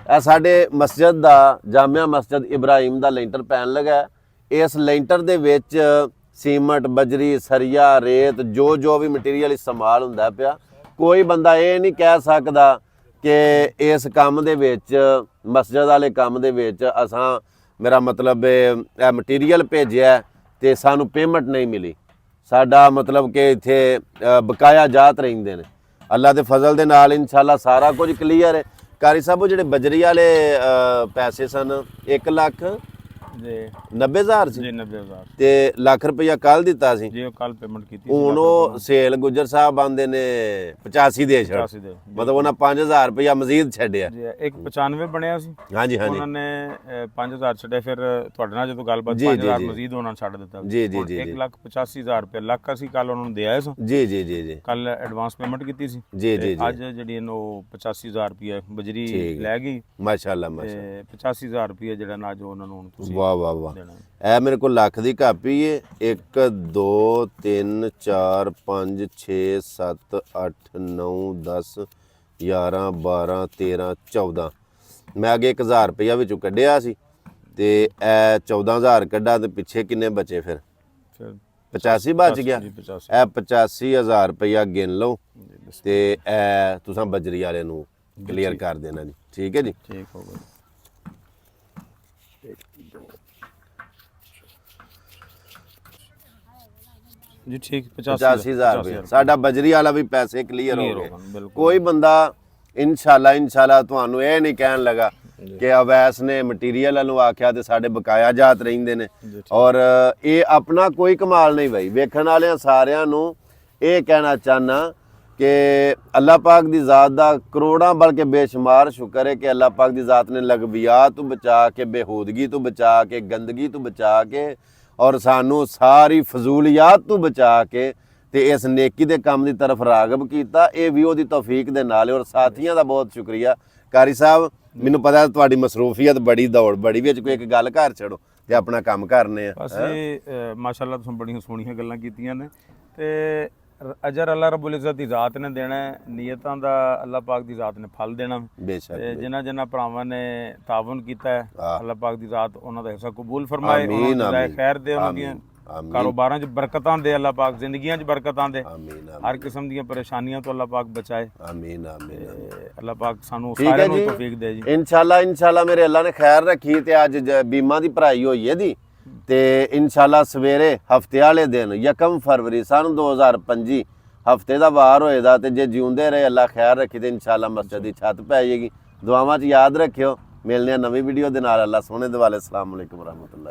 ਇਹ ਸਾਡੇ ਮਸਜਿਦ ਦਾ ਜਾਮਿਆ ਮਸਜਿਦ ਇਬਰਾਹੀਮ ਦਾ ਲੈਂਟਰ ਪੈਣ ਲੱਗਾ। ਇਸ ਲੈਂਟਰ ਦੇ ਵਿੱਚ ਸੀਮਟ, ਬਜਰੀ, ਸਰੀਆ, ਰੇਤ ਜੋ ਵੀ ਮਟੀਰੀਅਲ ਇਸਤੇਮਾਲ ਹੁੰਦਾ ਪਿਆ, ਕੋਈ ਬੰਦਾ ਇਹ ਨਹੀਂ ਕਹਿ ਸਕਦਾ ਕਿ ਇਸ ਕੰਮ ਦੇ ਵਿੱਚ, ਮਸਜਿਦ ਵਾਲੇ ਕੰਮ ਦੇ ਵਿੱਚ ਅਸਾਂ, ਮੇਰਾ ਮਤਲਬ ਇਹ ਮਟੀਰੀਅਲ ਭੇਜਿਆ ਤੇ ਸਾਨੂੰ ਪੇਮੈਂਟ ਨਹੀਂ ਮਿਲੀ। ਸਾਡਾ ਮਤਲਬ ਕਿ ਇੱਥੇ ਬਕਾਇਆ ਜਾਤ ਰਹਿੰਦੇ ਨੇ। ਅੱਲਾ ਦੇ ਫਜ਼ਲ ਦੇ ਨਾਲ ਇਨਸ਼ਾਅੱਲਾ ਸਾਰਾ ਕੁਝ ਕਲੀਅਰ ਹੈ। ਕਾਰੀ ਸਾਹਿਬ, ਉਹ ਜਿਹੜੇ ਬਜਰੀ ਵਾਲੇ ਪੈਸੇ ਸਨ 1 ਲੱਖ ਜੀ 90,000 ਸੀ ਜੀ 90,000 ਤੇ ਲੱਖ ਰੁਪਈਆ ਕੱਲ ਦਿੱਤਾ ਸੀ ਜੀ, ਉਹ ਕੱਲ ਪੇਮੈਂਟ ਕੀਤੀ। ਹੁਣ ਉਹ ਸੇਲ ਗੁੱਜਰ ਸਾਹਿਬ ਆਂਦੇ ਨੇ 85 ਦੇ ਛੱਡ, 85 ਦੇ ਮਤਲਬ ਉਹਨਾਂ 5,000 ਰੁਪਈਆ ਮਜ਼ੀਦ ਛੱਡਿਆ ਜੀ। ਇੱਕ 95 ਬਣਿਆ ਸੀ, ਹਾਂਜੀ ਹਾਂਜੀ ਉਹਨਾਂ ਨੇ 5,000 ਛੱਡੇ। ਫਿਰ ਤੁਹਾਡੇ ਨਾਲ ਜਦੋਂ ਗੱਲਬਾਤ, ਜੀ, 5,000 ਜੀ। ਮਜ਼ੀਦ ਉਹਨਾਂ ਨੇ ਛੱਡ ਦਿੱਤਾ ਜੀ ਜੀ ਜੀ 1,85,000 ਰੁਪਏ ਲੱਖ ਅਸੀਂ ਕੱਲ ਉਹਨਾਂ ਨੂੰ ਦੇ ਆਏ ਸਾਂ। ਜੀ ਜੀ ਜੀ ਜੀ ਕੱਲ ਐਡਵਾਂਸ ਪੇਮੈਂਟ ਕੀਤੀ ਸੀ ਜੀ ਜੀ ਤੇ ਅੱਜ ਜਿਹੜੀ ਇਹਨੂੰ 85,000 ਰੁਪਏ ਬਜਰੀ ਲੈ ਗਈ ਮਾਸ਼ਾਅੱਲਾ ਤੇ ਮਾਸ਼ਾਅੱਲਾ 85,000 ਰੁਪਏ ਜਿਹੜਾ ਨਾ ਜੋ ਉਹਨਾਂ ਨੂੰ ਤੁਸੀਂ ਵਾਹ ਵਾਹ ਵਾਹ। ਦੇਣਾ। ਇਹ ਮੇਰੇ ਕੋਲ ਲੱਖ ਦੀ ਕਾਪੀ ਏ। 1 2 3 4 5 6 7 8 9 10 11 12 13 14 ਮੈਂ ਅੱਗੇ 1,000 ਰੁਪਇਆ ਵਿੱਚੋਂ ਕੱਢਿਆ ਸੀ ਤੇ ਇਹ 14,000 ਕੱਢਾ ਤੇ ਪਿੱਛੇ ਕਿੰਨੇ ਬਚੇ? ਫਿਰ 85 ਬਚ ਗਿਆ। ਜੀ 85 ਇਹ 85,000 ਰੁਪਇਆ ਗਿਣ ਲਓ ਤੇ ਇਹ ਤੁਸੀਂ ਬਜਰੀ ਵਾਲੇ ਨੂੰ ਕਲੀਅਰ ਕਰ ਦੇਣਾ ਜੀ। ਠੀਕ ਹੈ ਜੀ, ਠੀਕ ਹੋ ਗਿਆ ਜੀ। ਠੀਕ 85,000 ਰੁਪਇਆ ਸਾਡਾ ਬਜਰੀ ਵਾਲਾ ਵੀ ਪੈਸੇ ਕਲੀਅਰ ਹੋ ਗਏ। ਬਿਲਕੁਲ। ਕੋਈ ਬੰਦਾ ਇਨਸ਼ਾਅੱਲਾ ਤੁਹਾਨੂੰ ਇਹ ਨਹੀਂ ਕਹਿਣ ਲਗਾ ਕਿ ਅਵੈਸ ਨੇ ਮਟੀਰੀਅਲ ਵੱਲੋਂ ਆਖਿਆ ਤੇ ਸਾਡੇ ਬਕਾਇਆ ਜਾਤ ਰਹਿੰਦੇ ਨੇ। ਔਰ ਇਹ ਆਪਣਾ ਕੋਈ ਕਮਾਲ ਨਹੀਂ ਬਈ, ਵੇਖਣ ਵਾਲਿਆਂ ਸਾਰਿਆਂ ਨੂੰ ਇਹ ਕਹਿਣਾ ਚਾਹਨਾ ਕਿ ਅੱਲਾਹ ਪਾਕ ਦੀ ਜ਼ਾਤ ਦਾ ਕਰੋੜਾਂ ਬਲਕਿ ਬੇਸ਼ੁਮਾਰ ਸ਼ੁਕਰ ਹੈ ਕਿ ਅੱਲਾਹ ਪਾਕ ਦੀ ਜ਼ਾਤ ਨੇ ਲਗਵਿਆਤ ਤੋਂ ਬਚਾ ਕੇ, ਬੇਹੂਦਗੀ ਤੋਂ ਬਚਾ ਕੇ, ਗੰਦਗੀ ਤੋਂ ਬਚਾ ਕੇ ਔਰ ਸਾਨੂੰ ਸਾਰੀ ਫਜ਼ੂਲੀਆਤ ਤੋਂ ਬਚਾ ਕੇ ਤੇ ਇਸ ਨੇਕੀ ਦੇ ਕੰਮ ਦੀ ਤਰਫ ਰਾਗਬ ਕੀਤਾ। ਇਹ ਵੀ ਉਹਦੀ ਤੌਫੀਕ ਦੇ ਨਾਲ। ਔਰ ਸਾਥੀਆਂ ਦਾ ਬਹੁਤ ਸ਼ੁਕਰੀਆ। ਕਾਰੀ ਸਾਹਿਬ, ਮੈਨੂੰ ਪਤਾ ਤੁਹਾਡੀ ਮਸਰੂਫੀਅਤ ਬੜੀ, ਦੌੜ ਬੜੀ, ਵਿੱਚ ਕੋਈ ਇੱਕ ਗੱਲ ਘਰ ਛੱਡੋ ਤੇ ਆਪਣਾ ਕੰਮ ਕਰਨੇ ਆ। ਬਸ ਇਹ ਮਾਸ਼ਾਅੱਲਾ ਤੁਸੀਂ ਬੜੀਆਂ ਸੋਹਣੀਆਂ ਗੱਲਾਂ ਕੀਤੀਆਂ ਨੇ ਤੇ ਅਜਰ ਅੱਲਾਹ ਰੱਬੁਲ ਇੱਜ਼ਤ ਦੀ ਜ਼ਾਤ ਨੇ ਦੇਣਾ, ਨੀਅਤਾਂ ਦਾ ਅੱਲਾਹ ਪਾਕ ਦੀ ਜ਼ਾਤ ਨੇ ਫਲ ਦੇਣਾ। ਬੇਸ਼ੱਕ ਤੇ ਜਿਨ੍ਹਾਂ ਭਰਾਵਾਂ ਨੇ ਤਾਵਨ ਕੀਤਾ ਹੈ, ਅੱਲਾਹ ਪਾਕ ਦੀ ਜ਼ਾਤ ਉਹਨਾਂ ਦਾ ਹਿੱਸਾ ਕਬੂਲ ਫਰਮਾਏ, ਆਮੀਨ, ਉਹਨਾਂ ਨੂੰ ਆਮੀਨ, ਖੈਰ ਦੇ, ਉਹਨਾਂ ਦੀਆਂ ਕਾਰੋਬਾਰਾਂ 'ਚ ਬਰਕਤਾਂ ਦੇ, ਅੱਲਾਹ ਪਾਕ ਜ਼ਿੰਦਗੀਆਂ 'ਚ ਬਰਕਤਾਂ ਦੇ, ਆਮੀਨ ਹਰ ਕਿਸਮ ਦੀਆਂ ਪਰੇਸ਼ਾਨੀਆਂ ਤੋਂ ਅੱਲਾਹ ਪਾਕ ਬਚਾਏ। ਆਮੀਨ ਆਮੀਨ। ਅੱਲਾਹ ਪਾਕ ਸਾਨੂੰ ਸਾਰਿਆਂ ਨੂੰ ਤੌਫੀਕ ਦੇ ਜੀ। ਇਨਸ਼ਾਅੱਲਾ ਮੇਰੇ ਅੱਲਾ ਨੇ ਖੈਰ ਰੱਖੀ ਤੇ ਅੱਜ ਬੀਮਾ ਦੀ ਭਰਾਈ ਹੋਈ ਹੈ ਦੀ ਤੇ ਇਨਸ਼ਾਅੱਲਾ ਸਵੇਰੇ ਹਫਤੇ ਵਾਲੇ ਦਿਨ 1 ਫਰਵਰੀ ਸਨ 2025 ਹਫਤੇ ਦਾ ਵਾਰ ਹੋਏਦਾ ਤੇ ਜੇ ਜਿਉਂਦੇ ਰਹੇ ਅੱਲਾ ਖੈਰ ਰੱਖੀ ਤੇ ਇਨਸ਼ਾਅੱਲਾ ਮਸਜਿਦ ਦੀ ਛੱਤ ਪੈ ਜਾਏਗੀ। ਦੁਆਵਾਂ 'ਚ ਯਾਦ ਰੱਖਿਓ। ਮਿਲਨੇ ਆ ਨਵੀਂ ਵੀਡੀਓ ਦੇ ਨਾਲ। ਅੱਲਾ ਸੋਹਣੇ ਦਿਵਾਲੇ। ਅਸਲਾਮ ਅਲੈਕੁਮ ਰਹਿਮਤੁਲਾਹ।